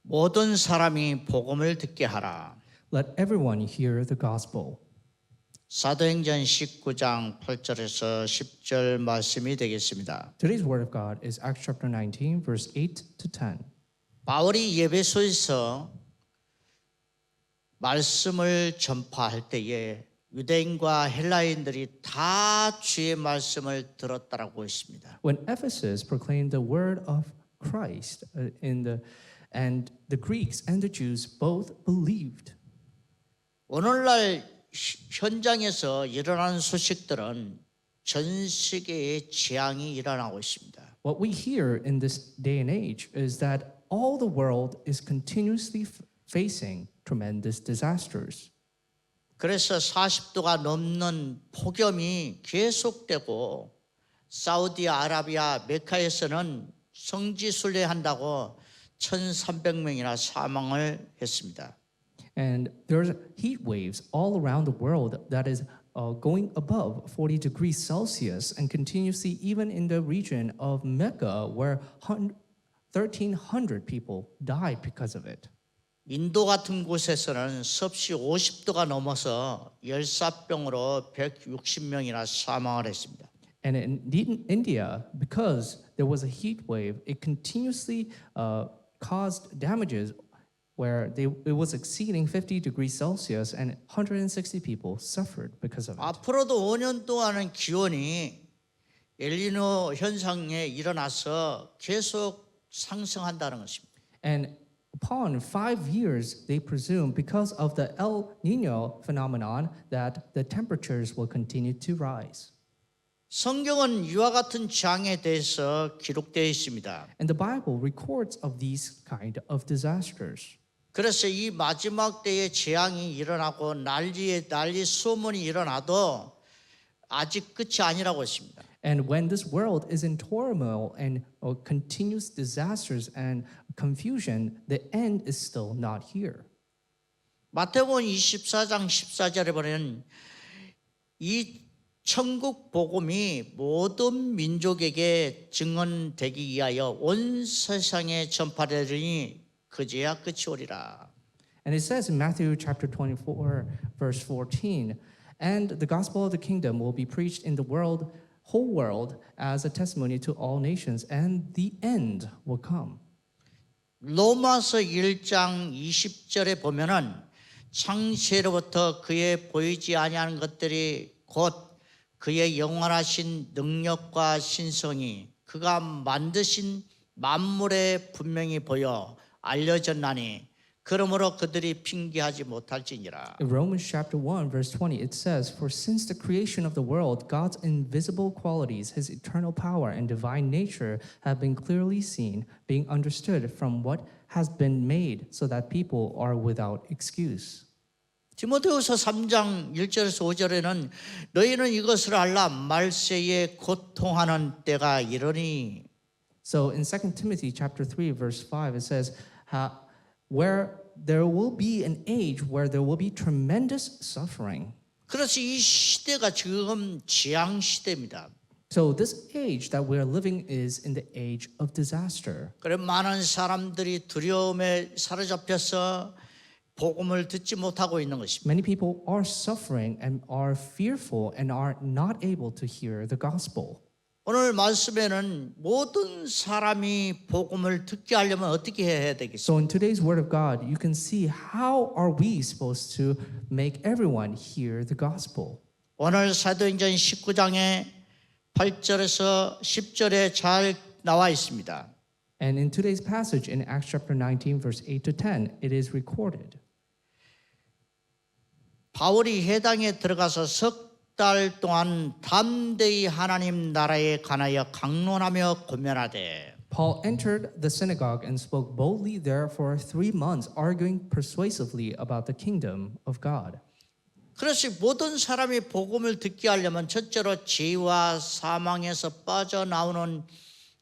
모든 사람이 복음을 듣게 하라. Let everyone hear the gospel. 사도행전 19장 8절에서 10절 말씀이 되겠습니다. Today's word of God is Acts chapter 19, verse 8 to 10. 바울이 에베소에서 말씀을 전파할 때에 유대인과 헬라인들이 다 주의 말씀을 들었다라고 했습니다. When Ephesus proclaimed the word of Christ and the Greeks and the Jews both believed. 오늘날 현장에서 일어나는 소식들은 전 세계에 재앙이 일어나고 있습니다. What we hear in this day and age is that all the world is continuously facing tremendous disasters. 그래서 40도가 넘는 폭염이 계속되고 사우디아라비아 메카에서는 성지 순례한다고 1,300명이나 사망을 했습니다. And there's heat waves all around the world that is going above 40 degrees Celsius and continuously even in the region of Mecca where 1,300 people died because of it. 인도 같은 곳에서는 섭씨 50도가 넘어서 열사병으로 160명이나 사망을 했습니다. And in India, because there was a heat wave, it continuously caused damages where it was exceeding 50 degrees Celsius and 160 people suffered because of it. 앞으로도 5년 동안은 기온이 엘니뇨 현상에 일어나서 계속 상승한다는 것입니다. And upon 5 years, they presume because of the El Nino phenomenon that the temperatures will continue to rise. 성경은 이와 같은 재앙에 대해서 기록되어 있습니다. And the Bible records of these kind of disasters. 그래서 이 마지막 때에 재앙이 일어나고 난리 소문이 일어나도 아직 끝이 아니라고 했습니다. And when this world is in turmoil and continuous disasters and confusion, the end is still not here. 마태복음 24장 14절에 보면 이 천국 복음이 모든 민족에게 증언되기 위하여 온 세상에 전파되리니 그제야 끝이 오리라. And it says in Matthew chapter 24, verse 14, and the gospel of the kingdom will be preached in the whole world as a testimony to all nations, and the end will come. 로마서 1장 20절에 보면은 창세로부터 그의 보이지 아니하는 것들이 곧 그의 영원하신 능력과 신성이 그가 만드신 만물에 분명히 보여 알려졌나니 그러므로 그들이 핑계하지 못할지니라. In Romans chapter 1, verse 20, it says, for since the creation of the world, God's invisible qualities, his eternal power and divine nature have been clearly seen, being understood from what has been made, so that people are without excuse. 디모데후서 3장 1절에서 5절에는 너희는 이것을 알라 말세에 고통하는 때가 이르니. So in 2 Timothy chapter 3, verse 5, it says, where there will be an age where there will be tremendous suffering. 그래서 이 시대가 지금 재앙 시대입니다. So this age that we're living is in the age of disaster. 그래 많은 사람들이 두려움에 사로잡혀서 복음을 듣지 못하고 있는 것입니다. Many people are suffering and are fearful and are not able to hear the gospel. 오늘 말씀에는 모든 사람이 복음을 듣게 하려면 어떻게 해야 되겠습니까? So in today's word of God, you can see how are we supposed to make everyone hear the gospel. 오늘 사도행전 19장에 8절에서 10절에 잘 나와 있습니다. And in today's passage in Acts chapter 19, verse 8 to 10, it is recorded. 바울이 회당에 들어가서 석 달 동안 담대히 하나님 나라에 관하여 강론하며 권면하되 Paul entered the synagogue and spoke boldly there for 3 months, arguing persuasively about the kingdom of God. 그래서 모든 사람이 복음을 듣게 하려면 첫째로 죄와 사망에서 빠져나오는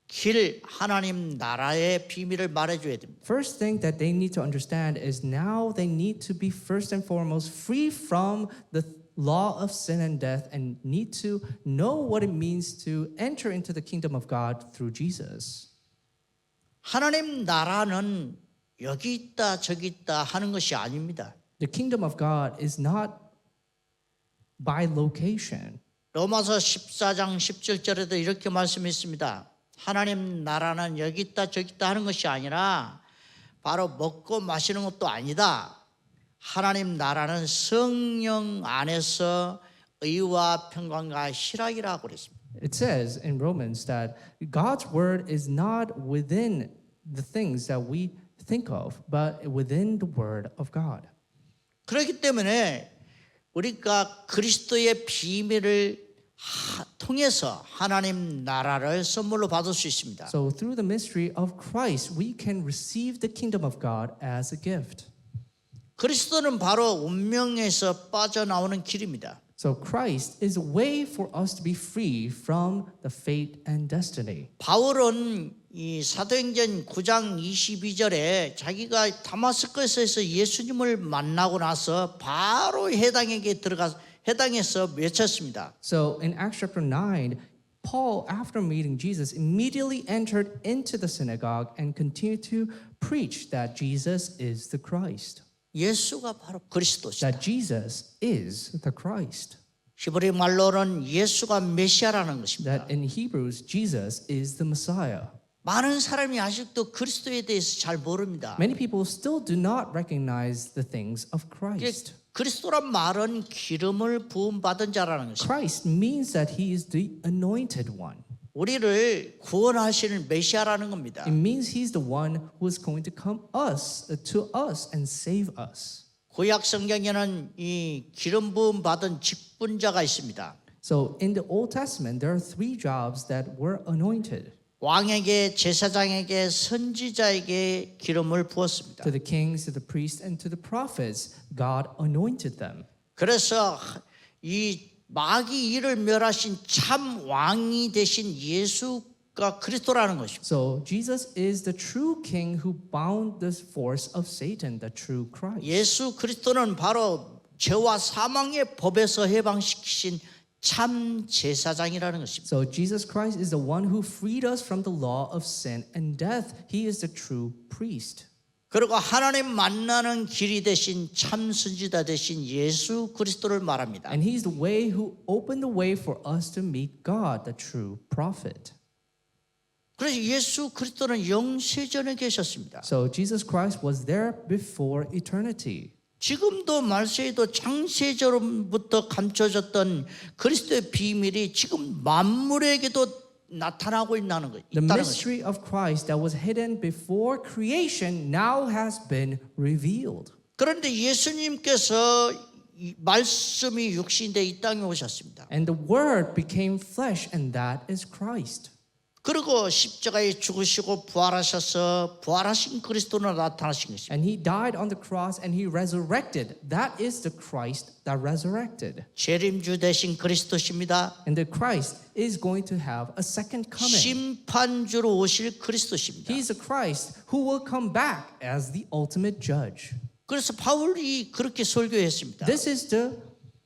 길 하나님 나라의 비밀을 말해줘야 됩니다. First thing that they need to understand is now they need to be first and foremost free from the law of sin and death and need to know what it means to enter into the kingdom of God through Jesus. 하나님 나라는 여기 있다 저기 있다 하는 것이 아닙니다. The kingdom of God is not by location. 로마서 14장 17절에도 이렇게 말씀했습니다. 하나님 나라는 여기 있다 저기 있다 하는 것이 아니라 바로 먹고 마시는 것도 아니다. 하나님 나라는 성령 안에서 의와 평강과 희락이라고 그랬습니다. It says in Romans that God's word is not within the things that we think of, but within the word of God. 그렇기 때문에 우리가 그리스도의 비밀을 통해서 하나님 나라를 선물로 받을 수 있습니다. So through the mystery of Christ, we can receive the kingdom of God as a gift. 그리스도는 바로 운명에서 빠져나오는 길입니다. So Christ is a way for us to be free from the fate and destiny. 바울은 이 사도행전 9장 22절에 자기가 다마스커스에서 예수님을 만나고 나서 바로 해당에서 외쳤습니다. So in Acts chapter 9, Paul, after meeting Jesus, immediately entered into the synagogue and continued to preach that Jesus is the Christ. 예수가 바로 그리스도시다. That Jesus is the Christ. 히브리 말로는 예수가 메시아라는 것입니다. That in Hebrews, Jesus is the Messiah. 많은 사람이 아직도 그리스도에 대해서 잘 모릅니다. Many people still do not recognize the things of Christ. 그리스도란 말은 기름을 부음 받은 자라는 것입니다. Christ means that he is the anointed one. 우리를 구원하시는 메시아라는 겁니다. It means he's the one who is going to come to us and save us. 구약 성경에는 이 기름 부음 받은 직분자가 있습니다. So in the Old Testament, there are three jobs that were anointed. 왕에게, 제사장에게, 선지자에게 기름을 부었습니다. To the kings, to the priests, and to the prophets, God anointed them. 그래서 이 마귀 이를 멸하신 참 왕이 되신 예수가 그리스도라는 것입니다. So Jesus is the true king who bound the force of Satan, the true Christ. 예수 그리스도는 바로 죄와 사망의 법에서 해방시키신 참 제사장이라는 것입니다. So Jesus Christ is the one who freed us from the law of sin and death. He is the true priest. 그리고 하나님 만나는 길이 되신 참 선지자 되신 예수 그리스도를 말합니다. And he's the way who opened the way for us to meet God, the true prophet. 그래서 예수 그리스도는 영세전에 계셨습니다. So Jesus Christ was there before eternity. 지금도 말세에도 창세전부터 감춰졌던 그리스도의 비밀이 지금 만물에게도 나타나고 있다는 The 것입니다. mystery of Christ that was hidden before creation now has been revealed. 그런데 예수님께서 이 말씀이 육신돼 이 땅에 오셨습니다. And the Word became flesh, and that is Christ. 그리고 십자가에 죽으시고 부활하셔서 부활하신 그리스도로 나타나신 것입니다. And he died on the cross and he resurrected. That is the Christ that resurrected. 재림주 되신 그리스도십니다. And the Christ is going to have a second coming. 심판주로 오실 그리스도십니다. He's the Christ who will come back as the ultimate judge. 그래서 바울이 그렇게 설교했습니다. This is the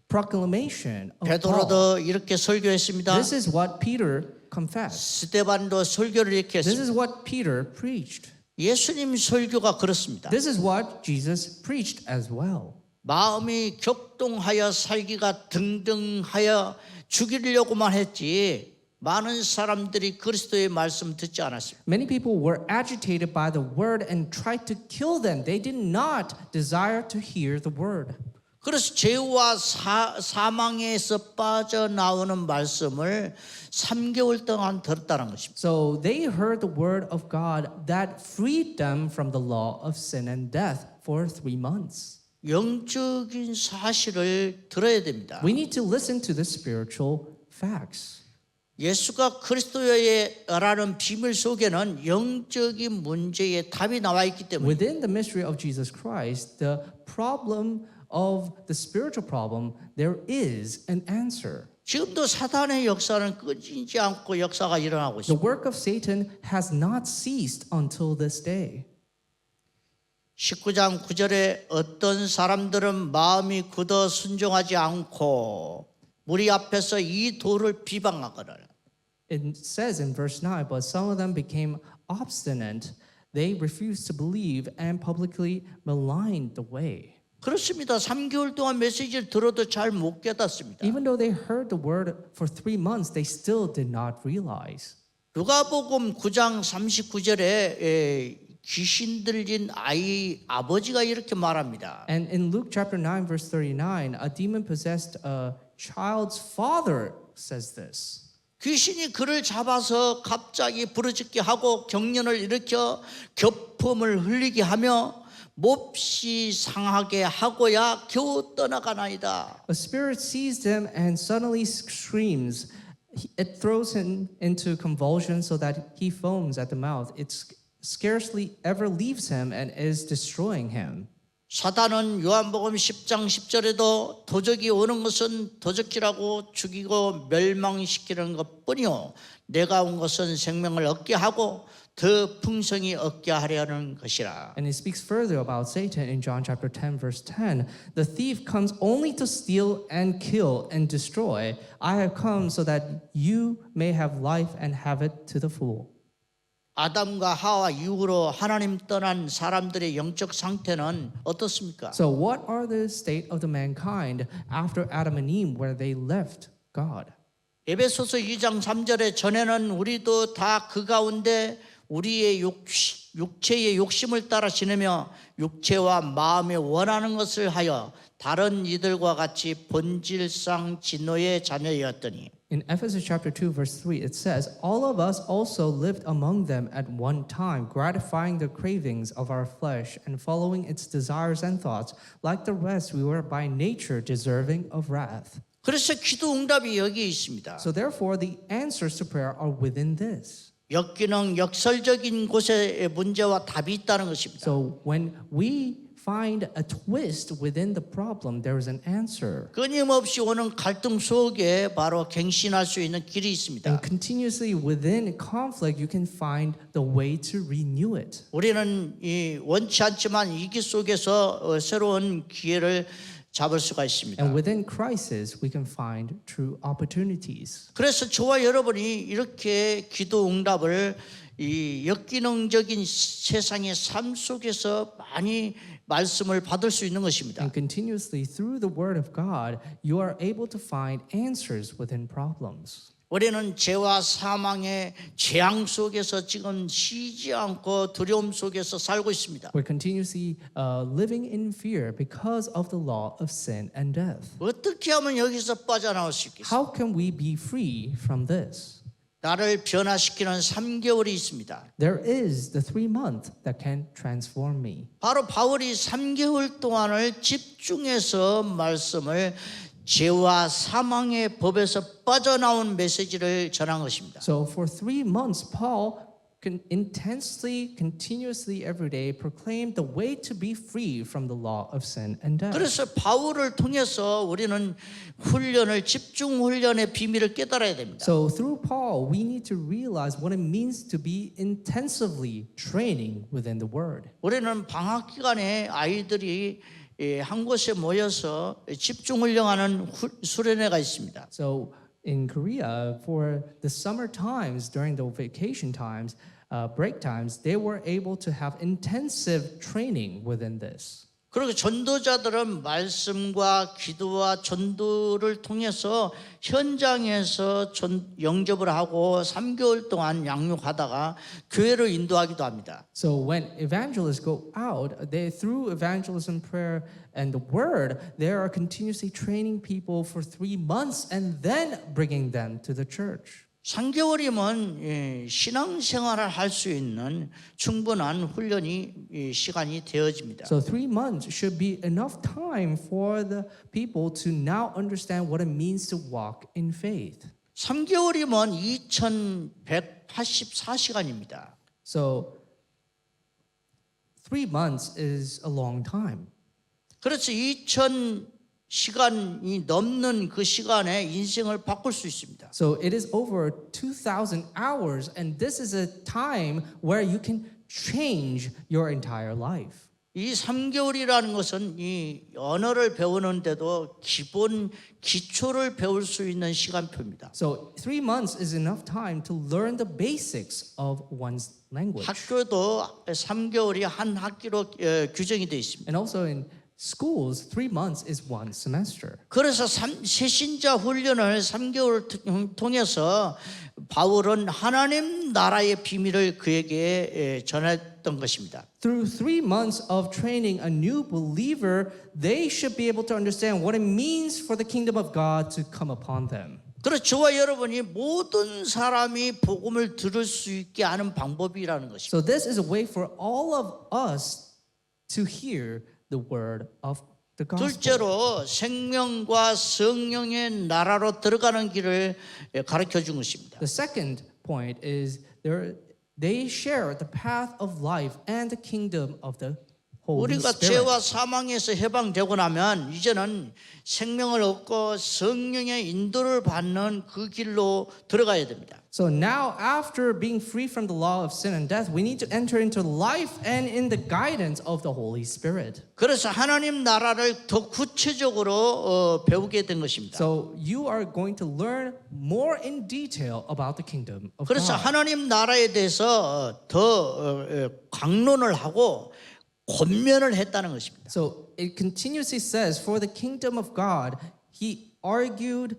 proclamation of Paul. 베드로도 이렇게 설교했습니다. This is what Peter confessed. 스데반도 설교를 이렇게 This 했습니다. is what Peter preached. 예수님 설교가 그렇습니다. This is what Jesus preached as well. 마음이 격동하여 살기가 등등하여 죽이려고만 했지 많은 사람들이 그리스도의 말씀 듣지 않았습니다. Many people were agitated by the word and tried to kill them. They did not desire to hear the word. 그래서 죄와 사망에서 빠져나오는 말씀을 3개월 동안 들었다는 것입니다. So they heard the word of God that freed them from the law of sin and death for 3 months. 영적인 사실을 들어야 됩니다. We need to listen to the spiritual facts. 예수가 그리스도여라는 비밀 속에는 영적인 문제의 답이 나와 있기 때문에 Within the mystery of Jesus Christ, the problem of the spiritual problem, there is an answer. 지금도 사단의 역사는 끊이지 않고 역사가 일어나고 The 있습니다. work of Satan has not ceased until this day. 19장 9절에 어떤 사람들은 마음이 굳어 순종하지 않고 무리 앞에서 이 돌을 비방하거늘. It says in verse 9, but some of them became obstinate they refused to believe and publicly maligned the way. 그렇습니다. 3개월 동안 메시지를 들어도 잘 못 깨닫습니다. Even though they heard the word for 3 months, they still did not realize. 누가복음 9장 39절에 귀신 들린 아버지가 이렇게 말합니다. And in Luke chapter 9, verse 39, a demon-possessed child's father says this. 귀신이 그를 잡아서 갑자기 부르짖게 하고 경련을 일으켜 교품을 흘리게 하며 몹시 상하게 하고야 겨우 떠나가나이다. A spirit seized him and suddenly screams. It throws him into convulsions so that he foams at the mouth. It scarcely ever leaves him and is destroying him. 사단은 요한복음 10장 10절에도 도적이 오는 것은 도적질하고 죽이고 멸망시키는 것뿐이요 내가 온 것은 생명을 얻게 하고 더 풍성히 얻게 하려는 것이라. And it speaks further about Satan in John chapter 10 verse 10. The thief comes only to steal and kill and destroy. I have come so that you may have life and have it to the full. 아담과 하와 이후로 하나님 떠난 사람들의 영적 상태는 어떻습니까? So what are the state of the mankind after Adam and Eve where they left God? 에베소서 2장 3절에 전에는 우리도 다 그 가운데 우리의 육체의 욕심을 따라 지내며 육체와 마음에 원하는 것을 하여 다른 이들과 같이 본질상 진노의 자녀였더니 In Ephesians chapter 2 verse 3 it says, all of us also lived among them at one time, gratifying the cravings of our flesh and following its desires and thoughts. Like the rest, we were by nature deserving of wrath. 그래서 기도 응답이 여기 있습니다. So therefore, the answers to prayer are within this. 역기능 역설적인 곳에 문제와 답이 있다는 것입니다. So when we find a twist within the problem, there is an answer. 끊임없이 오는 갈등 속에 바로 갱신할 수 있는 길이 있습니다. And continuously within conflict, you can find the way to renew it. 우리는 원치 않지만 위기 속에서 새로운 기회를 잡을 수가 있습니다. And within crisis, we can find true opportunities. 그래서 저와 여러분이 이렇게 기도 응답을 이 역기능적인 세상의 삶 속에서 많이 말씀을 받을 수 있는 것입니다. And continuously through the word of God, you are able to find answers within problems. 우리는 죄와 사망의 재앙 속에서 지금 쉬지 않고 두려움 속에서 살고 있습니다. We're continuously living in fear because of the law of sin and death. 어떻게 하면 여기서 빠져나올 수 있겠습니까? How can we be free from this? 나를 변화시키는 3개월이 있습니다. There is the 3-month that can transform me. 바로 바울이 3개월 동안을 집중해서 말씀을 죄와 사망의 법에서 빠져나온 메시지를 전한 것입니다. So for 3 months, Paul intensely, continuously, every day proclaimed the way to be free from the law of sin and death. 그래서 바울을 통해서 우리는 훈련을 집중 훈련의 비밀을 깨달아야 됩니다. So through Paul, we need to realize what it means to be intensively training within the Word. 우리는 방학 기간에 아이들이 한 곳에 모여서 집중 훈련하는 수련회가 있습니다. So in Korea, for the summer times, during the vacation times, break times, they were able to have intensive training within this. 그리고 전도자들은 말씀과 기도와 전도를 통해서 현장에서 영접을 하고 3개월 동안 양육하다가 교회를 인도하기도 합니다. So when evangelists go out, they through evangelism, prayer, and the word, they are continuously training people for 3 months and then bringing them to the church. 3개월이면 신앙생활을 할 수 있는 충분한 훈련이 시간이 되어집니다. So 3 months should be enough time for the people to now understand what it means to walk in faith. 3개월이면 2184시간입니다. So 3 months is a long time. 그래서 2000시간이 넘는 그 시간에 인생을 바꿀 수 있습니다. So it is over 2,000 hours, and this is a time where you can change your entire life. 이 3개월이라는 것은 이 언어를 배우는데도 기본 기초를 배울 수 있는 시간표입니다. So 3 months is enough time to learn the basics of one's language. 학교도 3개월이 한 학기로 규정이 되어 있습니다. And also in schools, 3 months is one semester. 그래서 새신자 훈련을 3개월 통해서 바울은 하나님 나라의 비밀을 그에게 전했던 것입니다. Through 3 months of training a new believer, they should be able to understand what it means for the kingdom of God to come upon them. 그래서 저와 여러분이 모든 사람이 복음을 들을 수 있게 하는 방법이라는 것입니다. So this is a way for all of us to hear the word of the gospel. 둘째로 생명과 성령의 나라로 들어가는 길을 가르쳐 준 것입니다. The second point is they share the path of life and the kingdom of the Holy 우리가 Spirit. 죄와 사망에서 해방되고 나면 이제는 생명을 얻고 성령의 인도를 받는 그 길로 들어가야 됩니다. So now, after being free from the law of sin and death, we need to enter into life and in the guidance of the Holy Spirit. 그래서 하나님 나라를 더 구체적으로 배우게 된 것입니다. So you are going to learn more in detail about the kingdom of 그래서 God. 하나님 나라에 대해서 더 강론을 하고 권면을 했다는 것입니다. So it continuously says, for the kingdom of God, he argued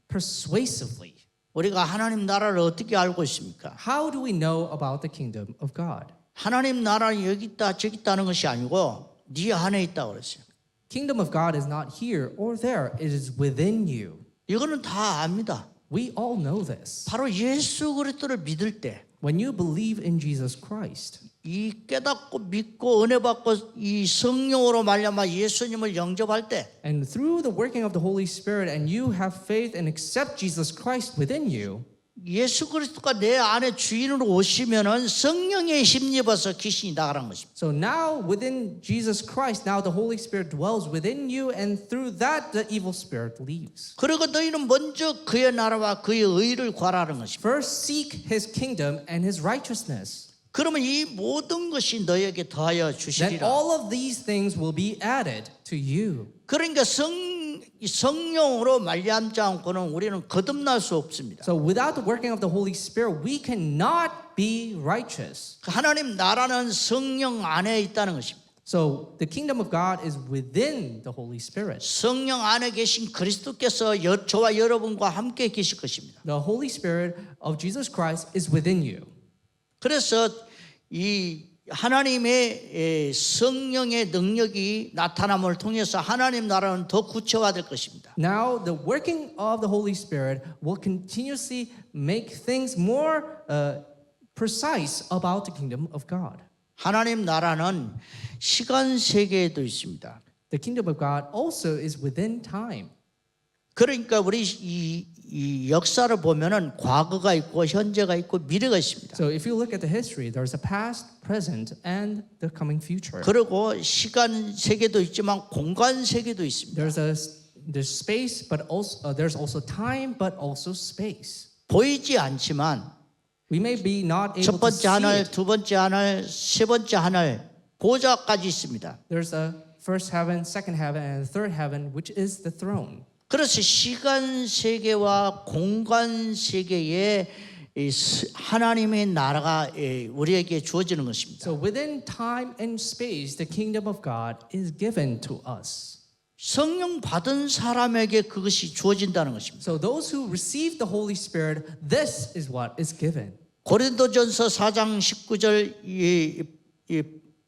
persuasively. 우리가 하나님 나라를 어떻게 알고 있습니까? How do we know about the kingdom of God? 하나님 나라는 여기 있다 저기 있다는 것이 아니고 네 안에 있다고 그랬어요. Kingdom of God is not here or there, it is within you. 이거는 다 압니다. We all know this. 바로 예수 그리스도를 믿을 때 When you believe in Jesus Christ, 이 깨닫고 믿고 은혜 받고 이 성령으로 말미암아 예수님을 영접할 때 and through the working of the Holy Spirit, and you have faith and accept Jesus Christ within you, 예수 그리스도가 내 안에 주인으로 오시면은 성령에 힘입어서 귀신이 나가라는 것입니다. so now within Jesus Christ, now the Holy Spirit dwells within you, and through that the evil spirit leaves. 그리고 너희는 먼저 그의 나라와 그의 의를 구하라는 것입니다. First seek his kingdom and his righteousness. 그러면 이 모든 것이 너에게 더하여 Then 주시리라. all of these things will be added to you. 그러니까 성령으로 말미암지 않고는 우리는 거듭날 수 없습니다. So without the working of the Holy Spirit, we cannot be righteous. 하나님 나라는 성령 안에 있다는 것입니다. So the kingdom of God is within the Holy Spirit. 성령 안에 계신 그리스도께서 저와 여러분과 함께 계실 것입니다. The Holy Spirit of Jesus Christ is within you. 그래서 이 하나님의 성령의 능력이 나타남을 통해서 하나님 나라는 더 구체화될 것입니다. Now the working of the Holy Spirit will continuously make things more precise about the kingdom of God. 하나님 나라는 시간 세계에도 있습니다. The kingdom of God also is within time. 그러니까 우리 이 역사를 보면은 과거가 있고 현재가 있고 미래가 있습니다. So if you look at the history, there's a past, present, and the coming future. 그리고 시간 세계도 있지만 공간 세계도 있습니다. There's space, but also there's also time, but also space. 보이지 않지만 We may be not able 첫 to 번째 see 하늘, it. 두 번째 하늘, 세 번째 하늘 보좌까지 있습니다. There's a first heaven, second heaven, and third heaven, which is the throne. 그래서 시간 세계와 공간 세계에 하나님의 나라가 우리에게 주어지는 것입니다. So within time and space, the kingdom of God is given to us. 성령 받은 사람에게 그것이 주어진다는 것입니다. So those who receive the Holy Spirit, this is what is given. 고린도전서 4장 19절 이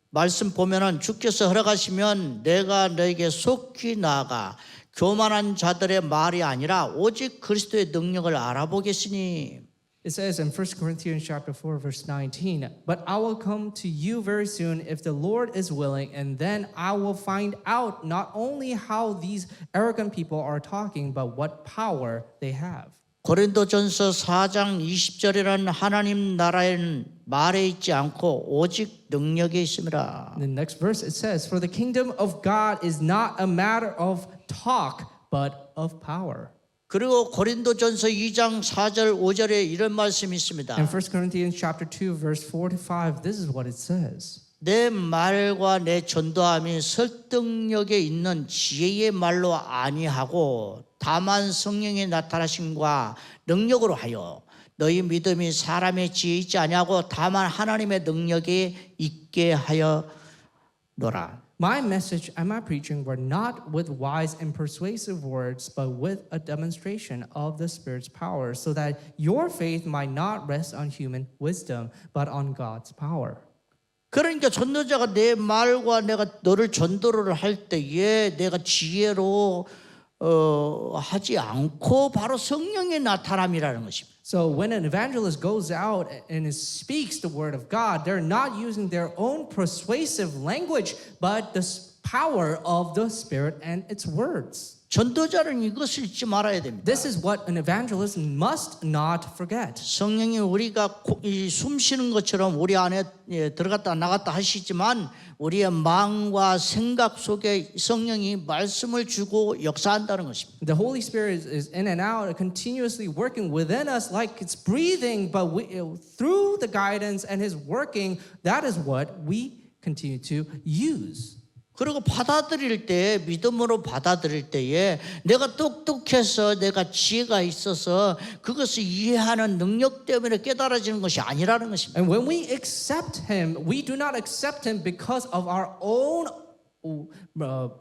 말씀 보면은 주께서 허락하시면 내가 너에게 속히 나아가 교만한 자들의 말이 아니라 오직 그리스도의 능력을 알아보겠으니. It says in 1 Corinthians chapter 4 verse 19, "But I will come to you very soon if the Lord is willing, and then I will find out not only how these arrogant people are talking, but what power they have." 고린도전서 4장 20절이라는 하나님 나라에는 말에 있지 않고 오직 능력에 있음이라. In the next verse it says, "For the kingdom of God is not a matter of talk, but of power." 그리고 고린도전서 2장 4절 5절에 이런 말씀이 있습니다. In 1 Corinthians chapter 2 verse 4 to 5, this is what it says. 내 말과 내 전도함이 설득력에 있는 지혜의 말로 아니하고 다만 성령의 나타나심과 능력으로 하여 너희 믿음이 사람의 지혜에 있지 아니하고 다만 하나님의 능력에 있게 하여노라. My message and my preaching were not with wise and persuasive words, but with a demonstration of the Spirit's power, so that your faith might not rest on human wisdom, but on God's power. 그러니까 전도자가 내 말과 내가 너를 전도를 할 때에 내가 지혜로 하지 않고 바로 성령의 나타남이라는 것입니다. So when an evangelist goes out and speaks the word of God, they're not using their own persuasive language, but the power of the Spirit and its words. 전도자는 이것을 잊지 말아야 됩니다. This is what an evangelist must not forget. 성령이 우리가 숨 쉬는 것처럼 우리 안에 들어갔다 나갔다 하시지만 우리의 마음과 생각 속에 성령이 말씀을 주고 역사한다는 것입니다. The Holy Spirit is in and out, continuously working within us like it's breathing, but through the guidance and His working, that is what we continue to use. 그리고 받아들일 때 믿음으로 받아들일 때에 내가 똑똑해서 내가 지혜가 있어서 그것을 이해하는 능력 때문에 깨달아지는 것이 아니라는 것입니다. And when we accept Him, we do not accept Him because of our own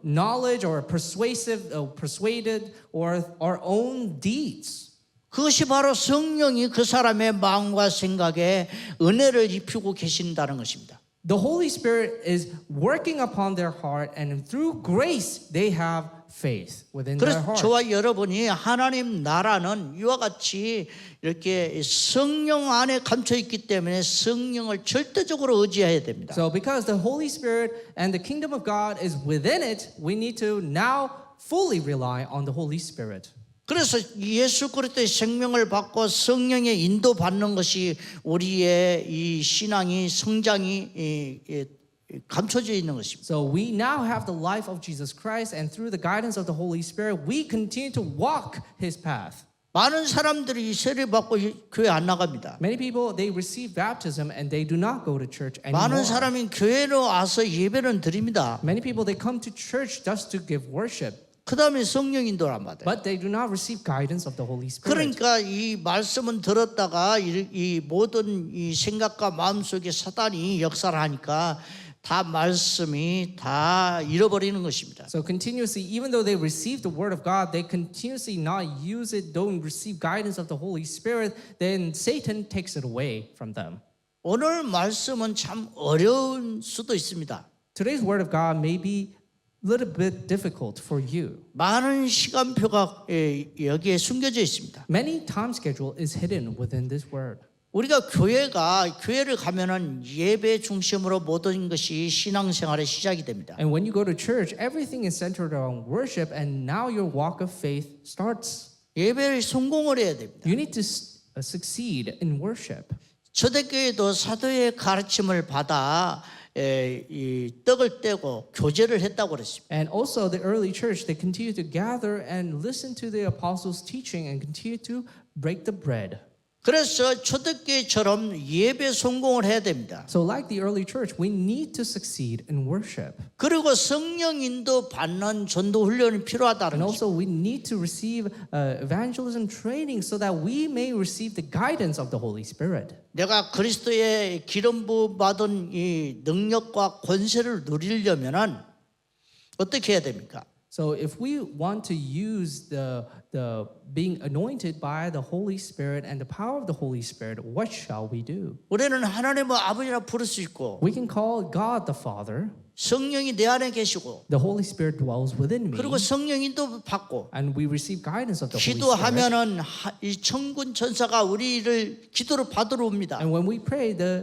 knowledge or persuaded or our own deeds. 그것이 바로 성령이 그 사람의 마음과 생각에 은혜를 입히고 계신다는 것입니다. The Holy Spirit is working upon their heart, and through grace they have faith within their 그래서 heart. 저와 여러분이 하나님 나라는 이와 같이 이렇게 성령 안에 감춰 있기 때문에 성령을 절대적으로 의지해야 됩니다. So because the Holy Spirit and the kingdom of God is within it, we need to now fully rely on the Holy Spirit. 그래서 예수 그리스도의 생명을 받고 성령의 인도 받는 것이 우리의 이 신앙이 성장이 감춰져 있는 것입니다. So we now have the life of Jesus Christ, and through the guidance of the Holy Spirit, we continue to walk His path. 많은 사람들이 세례 받고 교회 안 나갑니다. Many people, they receive baptism and they do not go to church anymore. 많은 사람이 교회로 와서 예배는 드립니다. Many people, they come to church just to give worship. 그 다음에 성령 인도를 안 받아요. But they do not receive guidance of the Holy Spirit. 그러니까 이 말씀은 들었다가 이 모든 이 생각과 마음 속에 사단이 역사를 하니까 다 말씀이 다 잃어버리는 것입니다. So continuously, even though they receive the word of God, they continuously not use it, don't receive guidance of the Holy Spirit, then Satan takes it away from them. 오늘 말씀은 참 어려운 수도 있습니다. Today's word of God may be a little bit difficult for you. 많은 시간표가 여기에 숨겨져 있습니다. Many time schedule is hidden within this word. 우리가 교회를 가면은 예배 중심으로 모든 것이 신앙생활의 시작이 됩니다. And when you go to church, everything is centered around worship, and now your walk of faith starts. 예배를 성공을 해야 됩니다. You need to succeed in worship. 초대교회도 사도의 가르침을 받아 이 떡을 떼고 교제를 했다고 그랬습니다. And also the early church, they continue to gather and listen to the apostles' teaching and continue to break the bread. 그래서 초대교회처럼 예배 성공을 해야 됩니다. So like the early church, we need to succeed in worship. 그리고 성령 인도 받는 전도 훈련이 필요하다는 And 것입니다. also we need to receive evangelism training so that we may receive the guidance of the Holy Spirit. 내가 그리스도의 기름 부음 받은 이 능력과 권세를 누리려면은 어떻게 해야 됩니까? So if we want to use the being anointed by the Holy Spirit and the power of the Holy Spirit, what shall we do? 우리는 하나님을 아버지라 부를 수 있고 We can call God the Father. 성령이 내 안에 계시고 The Holy Spirit dwells within me. 그리고 성령 인도 받고 And we receive guidance of the Holy Spirit. 기도하면은 이 천군 천사가 우리를 기도를 받으러 옵니다. And when we pray, the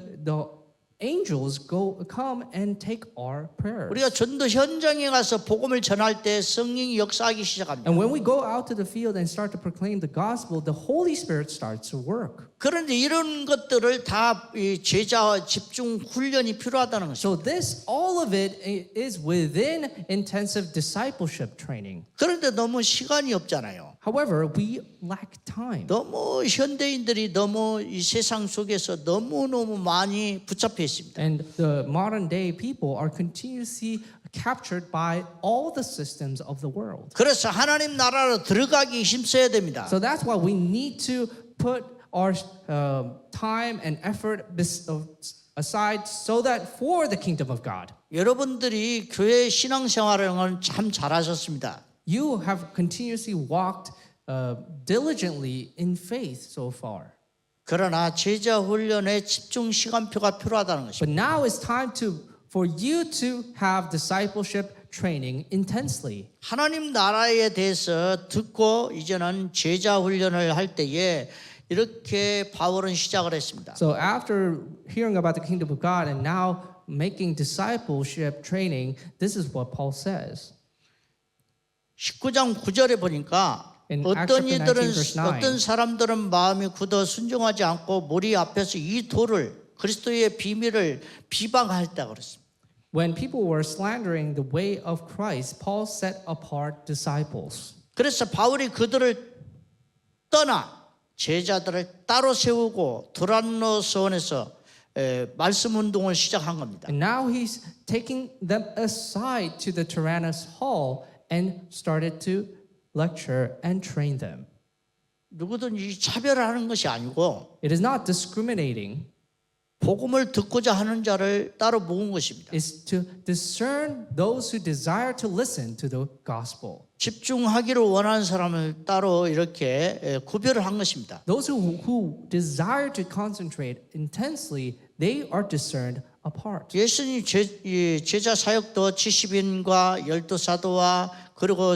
angels come and take our prayers. 우리가 전도 현장에 가서 복음을 전할 때 성령이 역사하기 시작합니다. And when we go out to the field and start to proclaim the gospel, the Holy Spirit starts to work. 그런데 이런 것들을 다 이 제자 집중 훈련이 필요하다는 것이죠. So this, all of it is within intensive discipleship training. 그런데 너무 시간이 없잖아요. However, we lack time. 너무 현대인들이 너무 이 세상 속에서 너무너무 많이 붙잡혀 있습니다. And the modern day people are continuously captured by all the systems of the world. 그래서 하나님 나라로 들어가기 힘써야 됩니다. So that's why we need to put our time and effort aside so that for the kingdom of God. 여러분들이 교회 신앙생활을 참 잘하셨습니다. You have continuously walked diligently in faith so far. 그러나 제자 훈련에 집중 시간표가 필요하다는 But 것입니다. now it's time for you to have discipleship training intensely. 하나님 나라에 대해서 듣고 이제는 제자 훈련을 할 때에 이렇게 바울은 시작을 했습니다. So after hearing about the kingdom of God and now making discipleship training, this is what Paul says. 19장 9절에 보니까 In 어떤 Acts chapter 이들은 19, verse 9. 어떤 사람들은 마음이 굳어 순종하지 않고 무리 앞에서 이 돌을 그리스도의 비밀을 비방했다 그랬습니다. When people were slandering the way of Christ, Paul set apart disciples. 그래서 바울이 그들을 떠나 제자들을 따로 세우고 두란노스원에서 말씀 운동을 시작한 겁니다. And now he's taking them aside to the Tyrannus Hall and started to lecture and train them. 누구든지 차별하는 것이 아니고 It is not discriminating, 복음을 듣고자 하는 자를 따로 모은 것입니다. it's to discern those who desire to listen to the gospel. 집중하기를 원하는 사람을 따로 이렇게 구별을 한 것입니다. Those who desire to concentrate intensely, they are discerned apart. 예수님 제자 사역도 70인과 12사도와 그리고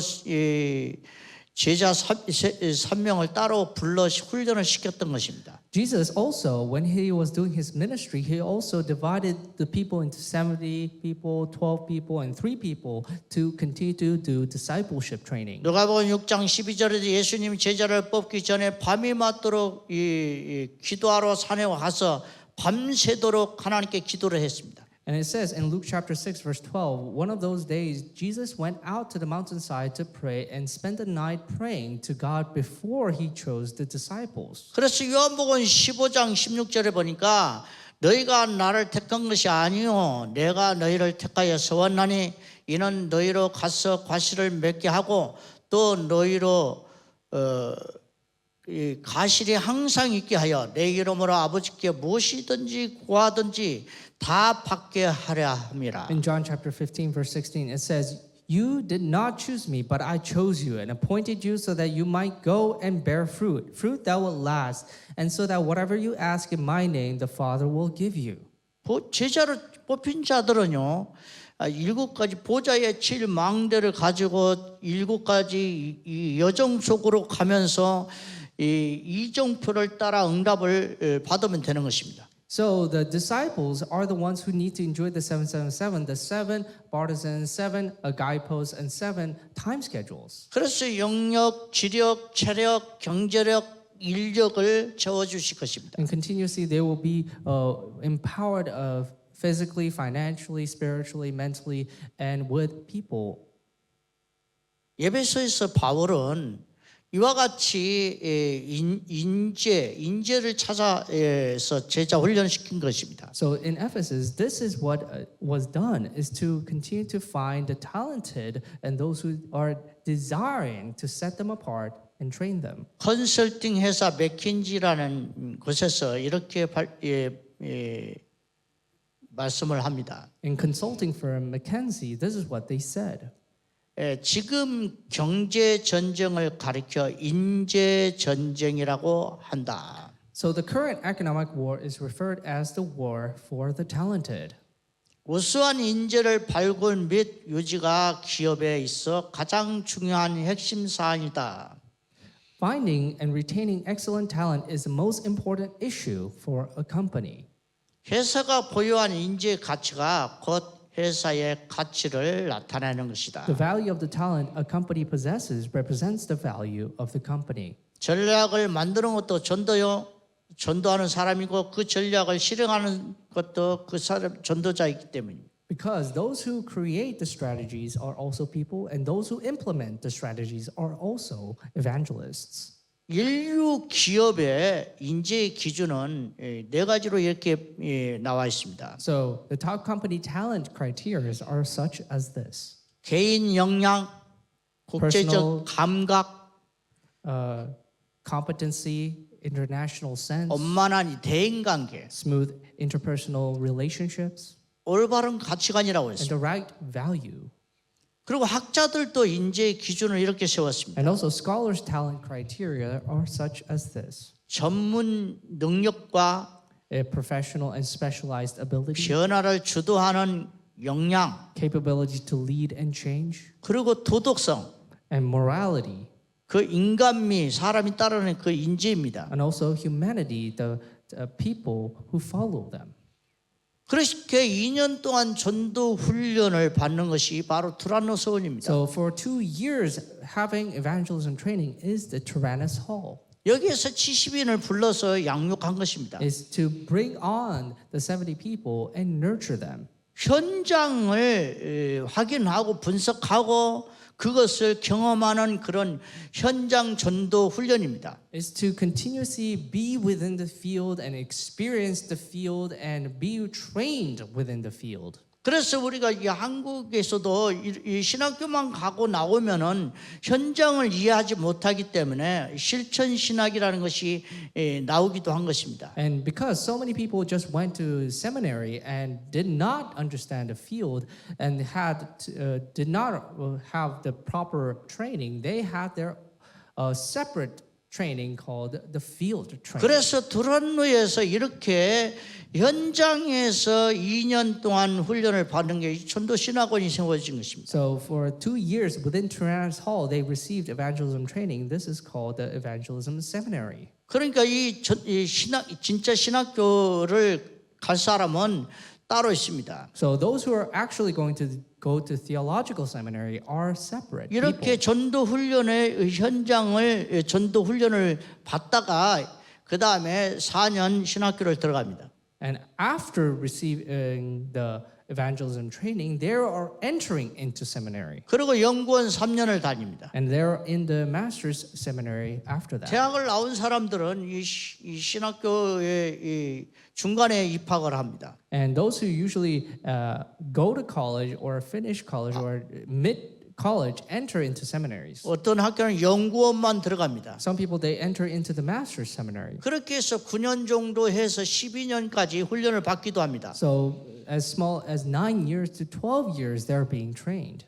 제자 3명을 따로 불러 훈련을 시켰던 것입니다. Jesus also, when he was doing his ministry, he also divided the people into 70 people, 12 people, and 3 people to continue to do discipleship training. 누가복음 6장 12절에도 예수님이 제자를 뽑기 전에 밤이 맞도록 기도하러 산에 가서 밤새도록 하나님께 기도를 했습니다. And it says in Luke chapter 6 verse 12, one of those days Jesus went out to the mountainside to pray and spent the night praying to God before he chose the disciples. 그래서 요한복음 15장 16절에 보니까 너희가 나를 택한 것이 아니요 내가 너희를 택하여 세웠나니 이는 너희로 가서 과실을 맺게 하고 또 너희로 이 가실이 항상 있게 하여 내 이름으로 아버지께 무엇이든지 구하든지 다 받게 하려 함이라. In John chapter 15 verse 16 it says, "You did not choose me, but I chose you and appointed you so that you might go and bear fruit, fruit that will last, and so that whatever you ask in my name, the Father will give you." 제자로 뽑힌 자들은요. 7가지 보좌의 7망대를 가지고 7가지 이 여정 속으로 가면서 이 이정표를 따라 응답을 받으면 되는 것입니다. So the disciples are the ones who need to enjoy the 777, the 7 partisans, 7 guideposts, and 7 time schedules. 그래서 영역, 지력, 체력, 경제력, 인력을 채워주실 것입니다. And continuously they will be empowered physically, financially, spiritually, mentally, and with people. 에베소에서 바울은 이와 같이 인재를 찾아서 제자 훈련시킨 것입니다. So in Ephesus, this is what was done, is to continue to find the talented and those who are desiring to set them apart and train them. 컨설팅 회사 맥킨지라는 곳에서 이렇게 말씀을 합니다. In consulting firm McKinsey, this is what they said. 지금 경제 전쟁을 가리켜 인재 전쟁이라고 한다. So the current economic war is referred as the war for the talented. 우수한 인재를 발굴 및 유지가 기업에 있어 가장 중요한 핵심 사안이다. Finding and retaining excellent talent is the most important issue for a company. 회사가 보유한 인재의 가치가 곧 회사의 가치를 나타내는 것이다. The value of the talent a company possesses represents the value of the company. 전략을 만드는 것도 전도요. 전도하는 사람이고 그 전략을 실행하는 것도 그 사람 전도자이기 때문입니다. Because those who create the strategies are also people, and those who implement the strategies are also evangelists. 인류 기업의 인재 기준은 네 가지로 이렇게 나와 있습니다. So the top company talent criteria are such as this: 개인 역량, 국제적 Personal- 감각, competency, international sense, 원만한 이 대인관계, smooth interpersonal relationships, 올바른 가치관이라고 and 했습니다. the right value. 그리고 학자들도 인재 기준을 이렇게 세웠습니다. And also, scholars' talent criteria are such as this: 전문 능력과 a professional and specialized ability, 변화를 주도하는 역량, capability to lead and change, 그리고 도덕성, and morality, 그 인간미, 사람이 따르는 그 인재입니다. and also humanity, the people who follow them. 그렇게 2년 동안 전도 훈련을 받는 것이 바로 투란노서원입니다. So for 2 years, having evangelism training is the Tyrannus Hall. 여기에서 70인을 불러서 양육한 것입니다. Is to bring on the 70 people and nurture them. 현장을 확인하고 분석하고 그것을 경험하는 그런 현장 전도 훈련입니다. Is to continuously be within the field and experience the field and be trained within the field. 그래서 우리가 이 한국에서도 이 신학교만 가고 나오면은 현장을 이해하지 못하기 때문에 실천 신학이라는 것이 나오기도 한 것입니다. And because so many people just went to seminary and did not understand the field and did not have the proper training, they had their separate training called the field training. 그래서 두란노에서 이렇게 현장에서 2년 동안 훈련을 받는 게 전도 신학원이 세워진 것입니다. So for 2 years within Tyrannus Hall, they received evangelism training. This is called the evangelism seminary. 그러니까 이 진짜 신학교를 갈 사람은 따로 있습니다. So those who are actually going to go to theological seminary are separate 이렇게 people. 전도 훈련의 현장을 전도 훈련을 받다가 그 다음에 4년 신학교를 들어갑니다. And after receiving the evangelism training, they are entering into seminary. 그리고 연구원 3년을 다닙니다. And they're in the master's seminary after that. 대학을 나온 사람들은 이 신학교의 이 중간에 입학을 합니다. And those who usually go to college or finish college or mid college enter into seminaries. 어떤 학교는 연구원만 들어갑니다. Some people they enter into the master's seminary. 그렇게 해서 9년 정도 해서 12년까지 훈련을 받기도 합니다. So as small as 9 years to 12 years they're being trained.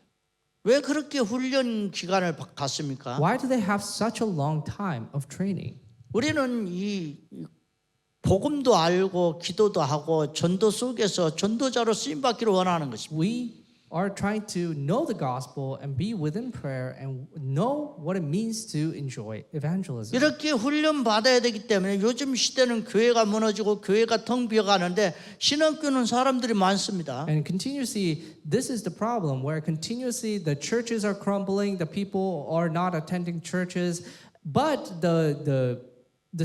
왜 그렇게 훈련 기간을 갖습니까? Why do they have such a long time of training? 우리는 이 복음도 알고 기도도 하고 전도 속에서 전도자로 쓰임 받기를 원하는 것입니다. We are trying to know the gospel and be within prayer and know what it means to enjoy evangelism. 이렇게 훈련 받아야 되기 때문에 요즘 시대는 교회가 무너지고 교회가 텅 비어가는데 신학교는 사람들이 많습니다. And continuously, this is the problem where continuously the churches are crumbling, the people are not attending churches, but the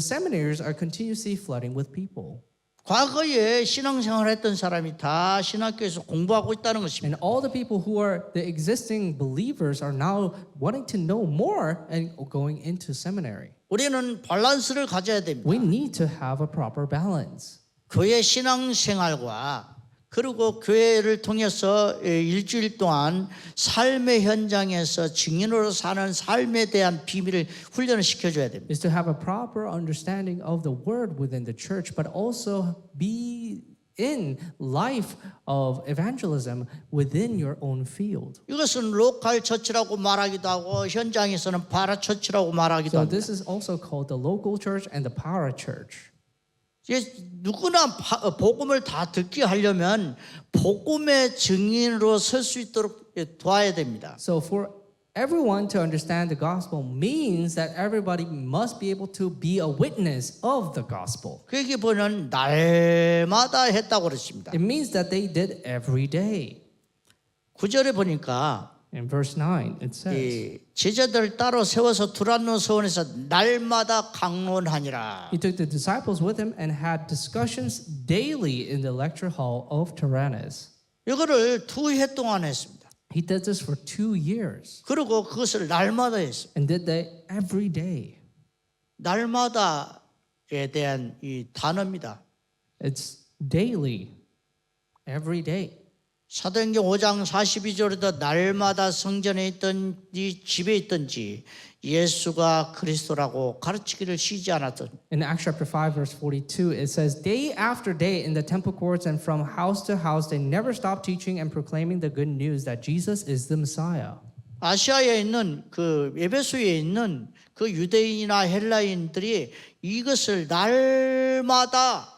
seminaries are continuously flooding with people. 과거에 신앙생활 했던 사람이 다 신학교에서 공부하고 있다는 것입니다. And all the people who are the existing believers are now wanting to know more and going into seminary. 우리는 밸런스를 가져야 됩니다. We need to have a proper balance. 교회 신앙생활과 그리고 교회를 통해서 일주일 동안 삶의 현장에서 증인으로 사는 삶에 대한 비밀을 훈련을 시켜줘야 됩니다. Is to have a proper understanding of the word within the church, but also be in life of evangelism within your own field. 이것은 로컬 처치라고 말하기도 하고 현장에서는 파라 처치라고 말하기도 So 합니다. this is also called the local church and the para church. 누구나 복음을 다 듣게 하려면 복음의 증인으로 설 수 있도록 도와야 됩니다. So for everyone to understand the gospel means that everybody must be able to be a witness of the gospel. 그게 보면 날마다 했다고 그랬습니다. It means that they did every day. 9절에 보니까 In verse 9, it says, 이 제자들 따로 세워서 두란노 서원에서 날마다 강론하니라. He took the disciples with him and had discussions daily in the lecture hall of Tyrannus. 이거를 2해 동안 했습니다. He did this for 2 years 그리고 그것을 날마다 했습니다. and did that every day. 날마다에 대한 이 단어입니다. It's daily, every day. 사도행전 5장 42절에도 날마다 성전에 있든지 집에 있든지 예수가 그리스도라고 가르치기를 쉬지 않았던. In Acts chapter 5 verse 42 it says day after day in the temple courts and from house to house they never stopped teaching and proclaiming the good news that Jesus is the Messiah. 아시아에 있는 그 에베소에 있는 그 유대인이나 헬라인들이 이것을 날마다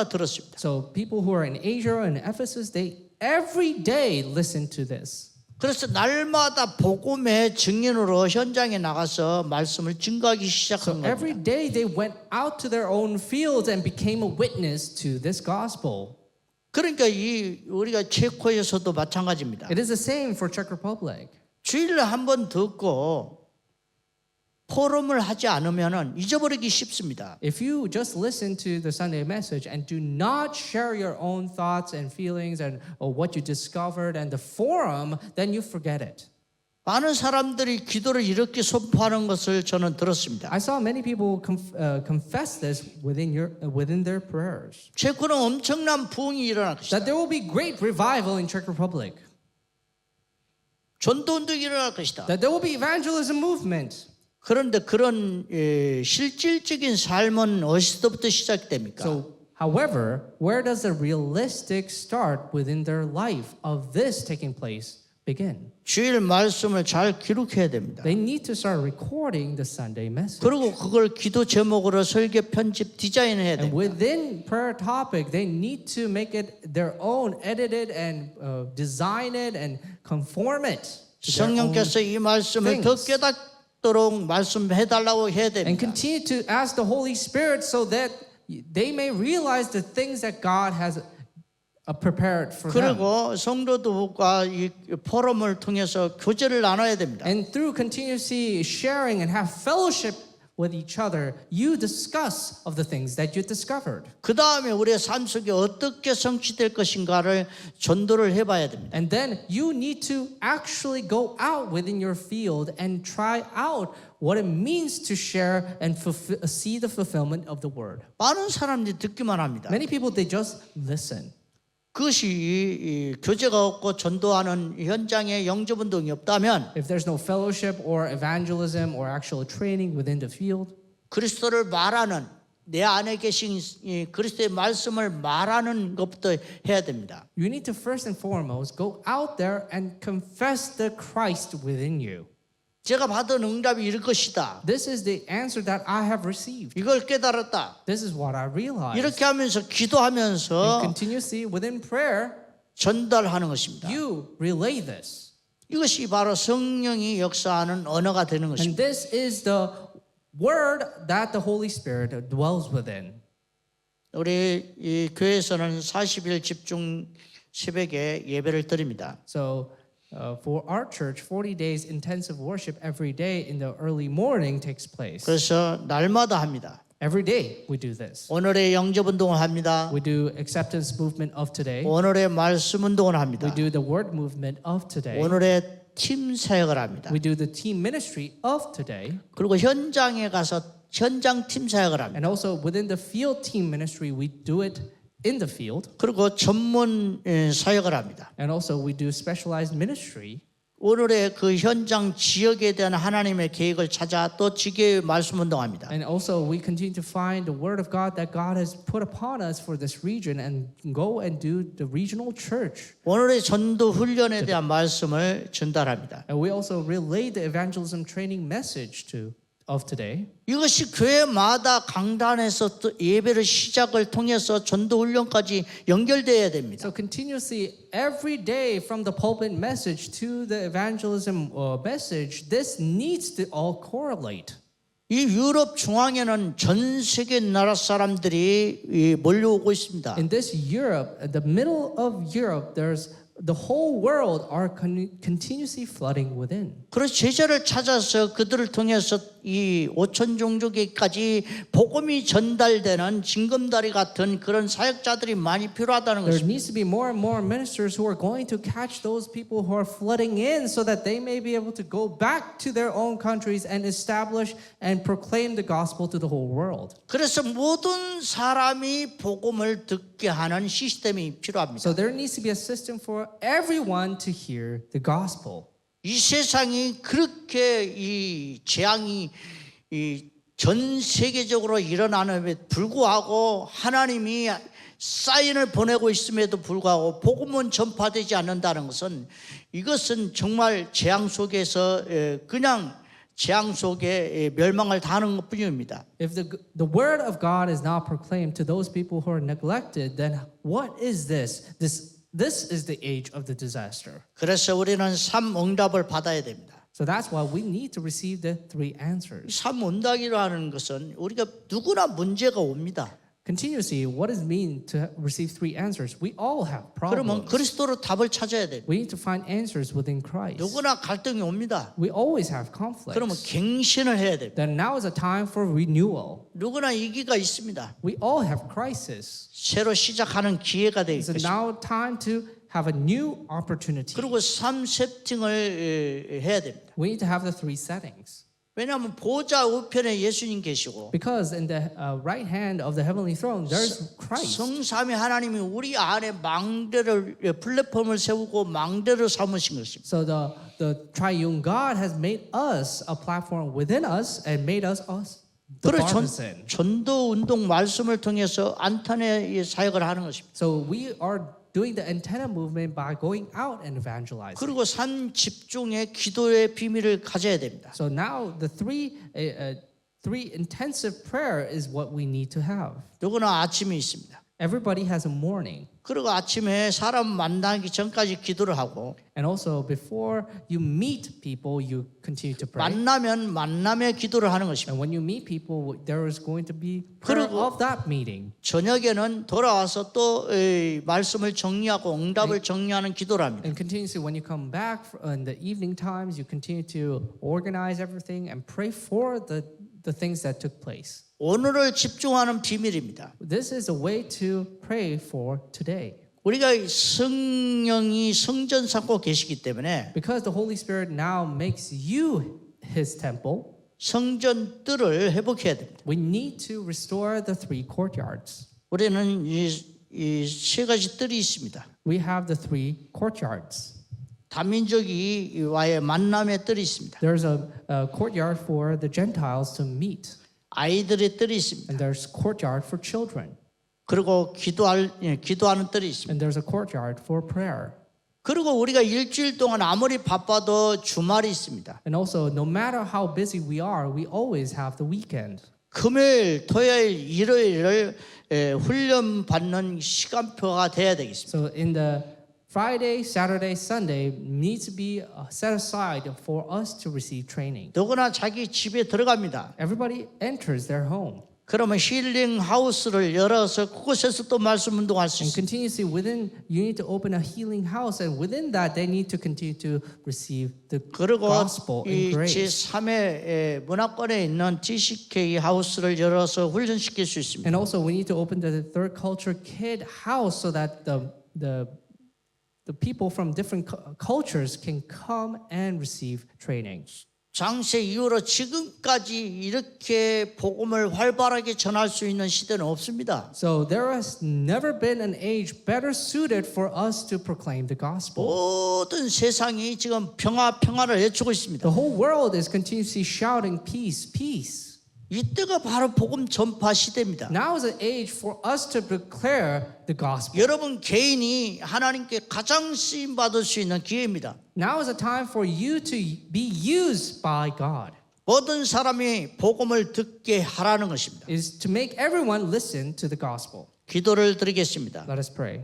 들었습니다. So people who are in Asia and Ephesus they every day listen to this. 그래서 날마다 복음의 증인으로 현장에 나가서 말씀을 증거하기 시작한 So every 겁니다. day they went out to their own fields and became a witness to this gospel. 그러니까 우리가 체코에서도 마찬가지입니다. It is the same for Czech Republic. 주일에 한 번 듣고 포럼을 하지 않으면 잊어버리기 쉽습니다. If you just listen to the Sunday message and do not share your own thoughts and feelings and what you discovered and the forum, then you forget it. 많은 사람들이 기도를 이렇게 선포하는 것을 저는 들었습니다. I saw many people confess this within their prayers. 체코는 엄청난 부흥이 일어날 것이다. That there will be great revival in Czech Republic. 전도운동이 일어날 것이다. That there will be evangelism movement. 그런데 그런 실질적인 삶은 어디서부터 시작됩니까? So, however, where does the realistic start within their life of this taking place begin? 주일 말씀을 잘 기록해야 됩니다. They need to start recording the Sunday message. 그리고 그걸 기도 제목으로 설교 편집 디자인해야 And 됩니다. within prayer topic, they need to make it their own, edit it and design it and conform it to their own 성령께서 이 말씀을 더 things. 깨닫도록 말씀해달라고 해야 And 됩니다. continue to ask the Holy Spirit so that they may realize the things that God has prepared for them. 그리고 성도들과 이 포럼을 통해서 교제를 나눠야 됩니다. And through continuously sharing and have fellowship with each other, you discuss of the things that you discovered. 그 다음에 우리의 삶 속에 어떻게 성취될 것인가를 전도를 해봐야 됩니다. And then you need to actually go out within your field and try out what it means to share and see the fulfillment of the word. 많은 사람들이 듣기만 합니다. Many people, they just listen. 그것이 이 교제가 없고 전도하는 현장에 영접운동이 없다면 If there's no fellowship or evangelism or actual training within the field, 그리스도를 말하는 내 안에 계신 이 그리스도의 말씀을 말하는 것부터 해야 됩니다. you need to first and foremost go out there and confess the Christ within you. 제가 받은 응답이 이럴 것이다. This is the answer that I have received. 이걸 깨달았다. This is what I realized. 이렇게 하면서 기도하면서 And continuously within prayer, 전달하는 것입니다. you relay this. 이것이 바로 성령이 역사하는 언어가 되는 And 것입니다. this is the word that the Holy Spirit dwells within. 우리 이 교회에서는 40일 집중 새벽에 예배를 드립니다. So for our church, 40 days intensive worship every day in the early morning takes place. 그래서 날마다 합니다. Every day we do this. 오늘의 영접운동을 합니다. We do acceptance movement of today. 오늘의 말씀 운동을 합니다. We do the word movement of today. 오늘의 팀 사역을 합니다. We do the team ministry of today. 그리고 현장에 가서 현장 팀 사역을 합니다. And also within the field team ministry, we do it in the field. 그리고 전문 사역을 합니다. And also we do specialized ministry. 오늘의 그 현장 지역에 대한 하나님의 계획을 찾아 또 지교의 말씀 운동합니다. And also we continue to find the word of God that God has put upon us for this region and go and do the regional church. 오늘의 전도 훈련에 대한 말씀을 전달합니다. And we also relay the evangelism training message of today. 이것이 교회마다 강단에서 또 예배를 시작을 통해서 전도 훈련까지 연결돼야 됩니다. So continuously every day from the pulpit message to the evangelism message, this needs to all correlate. 이 유럽 중앙에는 전 세계 나라 사람들이 몰려오고 있습니다. In this Europe, the middle of Europe, there's the whole world are continuously flooding within. 그래서 제자를 찾아서 그들을 통해서 이 5천 종족에까지 복음이 전달되는 징검다리 같은 그런 사역자들이 많이 필요하다는 There 것입니다. needs to be more and more ministers who are going to catch those people who are flooding in so that they may be able to go back to their own countries and establish and proclaim the gospel to the whole world. 그래서 모든 사람이 복음을 듣게 하는 시스템이 필요합니다. So there needs to be a system for everyone to hear the gospel. 이 세상이 그렇게 이 재앙이 전 세계적으로 일어나는데 불구하고 하나님이 사인을 보내고 있음에도 불구하고 복음은 전파되지 않는다는 것은 이것은 정말 재앙 속에서 그냥 재앙 속에 멸망을 당하는 것뿐입니다. If the word of God is not proclaimed to those people who are neglected, then what is this? This is the age of the disaster. 그래서 우리는 3응답을 받아야 됩니다. So that's why we need to receive the three answers. 3응답이라는 것은 우리가 누구나 문제가 옵니다. Continuously, what does it mean to receive three answers? We all have 그러면 problems. 그리스도로 답을 찾아야 됩니다. We need to find answers within Christ. 누구나 갈등이 옵니다. We always have 그러면 conflicts. 갱신을 해야 됩니다. Then now is a time for renewal. 누구나 위기가 있습니다. We all have crisis. 새로 시작하는 기회가 될 It's 것입니다. now time to have a new opportunity. 그리고 3세팅을 해야 됩니다. We need to have the three settings. 왜냐하면 보좌 우편에 예수님 계시고 Because in the right hand of the heavenly throne, there's Christ. 성삼위 하나님이 우리 안에 망대를 플랫폼을 세우고 망대를 삼으신 것입니다. So the triune God has made us a platform within us and made us the 그리고 partisan. 전도 운동 말씀을 통해서 안탄의 사역을 하는 것입니다. So we are doing the antenna movement by going out and evangelizing. 그리고 산 집중의 기도의 비밀을 가져야 됩니다. So now the three intensive prayer is what we need to have. 누구나 아침이 있습니다. Everybody has a morning. 그리고 아침에 사람 만나기 전까지 기도를 하고 And also before you meet people, you continue to pray. 만나면 만남의 기도를 하는 것입니다. And when you meet people, there is going to be prayer 그리고 of that meeting. 저녁에는 돌아와서 또 말씀을 정리하고 응답을 정리하는 기도를 합니다. And continuously, when you come back in the evening times, you continue to organize everything and pray for the things that took place. 오늘을 집중하는 비밀입니다. This is a way to pray for today. 우리가 성령이 성전 삼고 계시기 때문에 Because the Holy Spirit now makes you His temple, 성전 뜰을 회복해야 됩니다. we need to restore the three courtyards. 우리는 이 세 가지 뜰이 있습니다. We have the three courtyards. 다민족이 와의 만남의 뜰이 있습니다. There's a courtyard for the Gentiles to meet, 아이들의 뜰이 있습니다. and there's courtyard for children, 그리고 기도하는 뜰이 있습니다. and there's a courtyard for prayer. 그리고 우리가 일주일 동안 아무리 바빠도 주말이 있습니다. And also, no matter how busy we are, we always have the weekend. 금요일, 토요일, 일요일을 훈련 받는 시간표가 돼야 되겠습니다. So in the Friday, Saturday, Sunday needs to be set aside for us to receive training. 누구나 자기 집에 들어갑니다. Everybody enters their home. 그러면 힐링 하우스를 열어서 그곳에서 또 말씀 운동할 수 And 있습니다. continuously within, you need to open a healing house, and within that, they need to continue to receive the 그리고 gospel 이 and grace. 제3회 문화권에 있는 TCK 하우스를 열어서 훈련시킬 수 있습니다. And also, we need to open the third culture kid house so that the people from different cultures can come and receive training. 장세 이후로 지금까지 이렇게 복음을 활발하게 전할 수 있는 시대는 없습니다. So there has never been an age better suited for us to proclaim the gospel. 모든 세상이 지금 평화를 외치고 있습니다. The whole world is continuously shouting peace, peace. 이때가 바로 복음 전파 시대입니다. Now is an age for us to declare the gospel. 여러분 개인이 하나님께 가장 쓰임 받을 수 있는 기회입니다. Now is a time for you to be used by God. 모든 사람이 복음을 듣게 하라는 것입니다. Is to make everyone listen to the gospel. 기도를 드리겠습니다. Let us pray.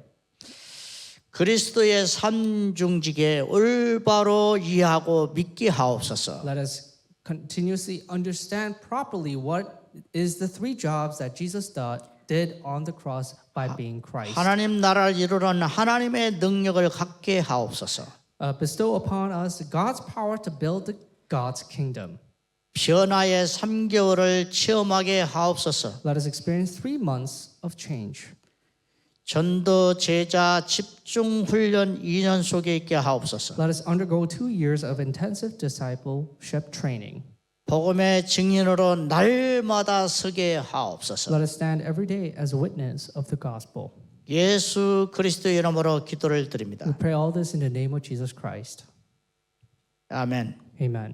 그리스도의 삼중직에 올바로 이해하고 믿게 하옵소서. Let us continuously understand properly what is the three jobs that Jesus did did on the cross by being Christ. 하나님 나라를 이루는 하나님의 능력을 갖게 하옵소서. Bestow upon us God's power to build God's kingdom. 변화의 3개월을 체험하게 하옵소서. Let us experience 3 months of change. 전도 제자 집중 훈련 2년 속에 있게 하옵소서. Let us undergo 2 years of intensive discipleship training. 복음의 증인으로 날마다 서게 하옵소서. Let us stand every day as a witness of the gospel. 예수 그리스도의 이름으로 기도를 We 드립니다. pray all this in the name of Jesus Christ. 아멘. Amen.